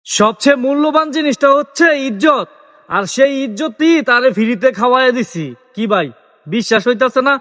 সবচেয়ে মূল্যবান জিনিসটা হচ্ছে ইজ্জত। আর সেই ইজ্জতই তারে ফ্রিতে খাওয়াই দিছি। কি ভাই, বিশ্বাস হইতাছে না?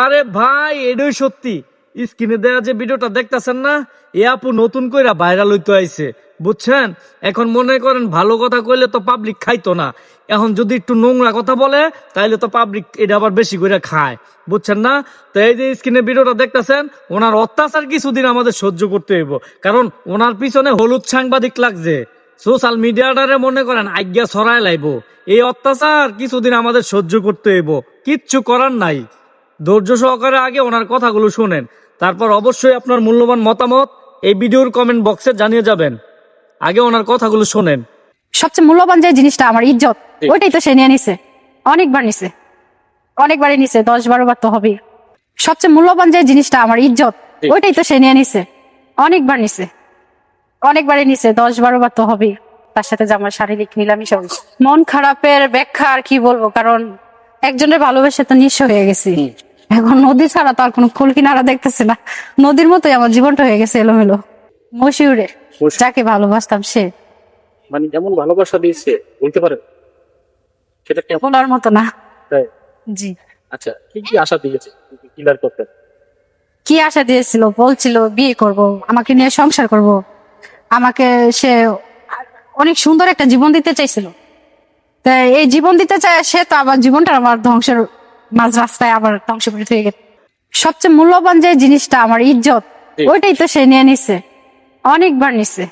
আরে ভাই, এটাই সত্যি। স্ক্রিনে দেওয়া যে ভিডিওটা দেখতাছেন না, এ আপু নতুন কইরা ভাইরাল হইতে আইছে, বুঝছেন? এখন মনে করেন ভালো কথা কইলে তো পাবলিক খাইতো না, এখন যদি একটু নোংরা কথা বলে তাইলে তো পাবলিক এটা আবার বেশি করে খায়, বুঝছেন না? তো এই যে স্ক্রিনে ভিডিওটা দেখতাছেন, ওনার অত্যাচার কিছুদিন আমাদের সহ্য করতে হইব, কারণ ওনার পিছনে হলুদ সাংবাদিক লাগছে। সোশ্যাল মিডিয়াটারে মনে করেন আজ্ঞা ছড়ায় লাইব। এই অত্যাচার কিছুদিন আমাদের সহ্য করতে হইব, কিচ্ছু করার নাই। ধৈর্য সহকারে আগে ওনার কথাগুলো শুনেন, তারপর অবশ্যই আপনার মূল্যবান মতামত এই ভিডিওর কমেন্ট বক্সে জানিয়ে যাবেন। আগে ওনার কথাগুলো শোনেন। সবচেয়ে মূল্যবান যে জিনিসটা আমার ইজ্জত, ওইটাই তো সে নিয়ে নিছে। অনেকবার নিছে, অনেকবারই নিছে, 10-12 বার তো হবে। সবচেয়ে মূল্যবান যে জিনিসটা আমার ইজ্জত, ওইটাই তো সে নিয়ে নিছে। অনেকবার নিছে, অনেকবারই নিছে, 10-12 বার তো হবে। তার সাথে যে আমার শারীরিক মিলামিশা হয়েছে। মন খারাপের ব্যাখ্যা আর কি বলবো, কারণ একজনের ভালোবেসে তো নিঃস্ব হয়ে গেছি। এখন নদী ছাড়া তো আর কোনো কুল কিনারা দেখতেছে না। নদীর মতোই আমার জীবনটা হয়ে গেছে এলোমেলো। মশিউরে যাকে ভালোবাসতাম সে মানে এমন ভালোবাসা দিয়েছে বলতে পারেন, সেটা কেমন? বলার মতো না। তাই? জি, আচ্ছা, কি কি আশা দিয়েছে ক্লিয়ার করতে? কি আশা দিয়েছিল? বলছিল বিয়ে করব, আমাকে নিয়ে সংসার করব, আমাকে সে অনেক সুন্দর একটা জীবন দিতে চাইছিল। তাই এই জীবন দিতে চায় সে, তো আবার জীবনটা আমার ধ্বংসের মাঝ রাস্তায় আবার ধ্বংস করে হয়ে গেছে। সবচেয়ে মূল্যবান যে জিনিসটা আমার ইজ্জত, ওইটাই তো সে নিয়ে নিছে। অনেকবার নিছে,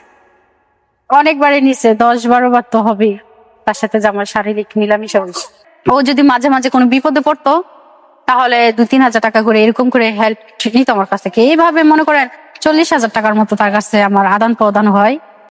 অনেকবারই নিছে, 10-12 বার তো হবে। তার সাথে যে আমার শারীরিক মিলামিশা হয়েছে। ও যদি মাঝে মাঝে কোনো বিপদে পড়তো, তাহলে 2-3 হাজার টাকা করে এরকম করে হেল্প নিত আমার কাছ থেকে। এইভাবে মনে করেন 40,000 টাকার মতো তার কাছে আমার আদান প্রদান হয়।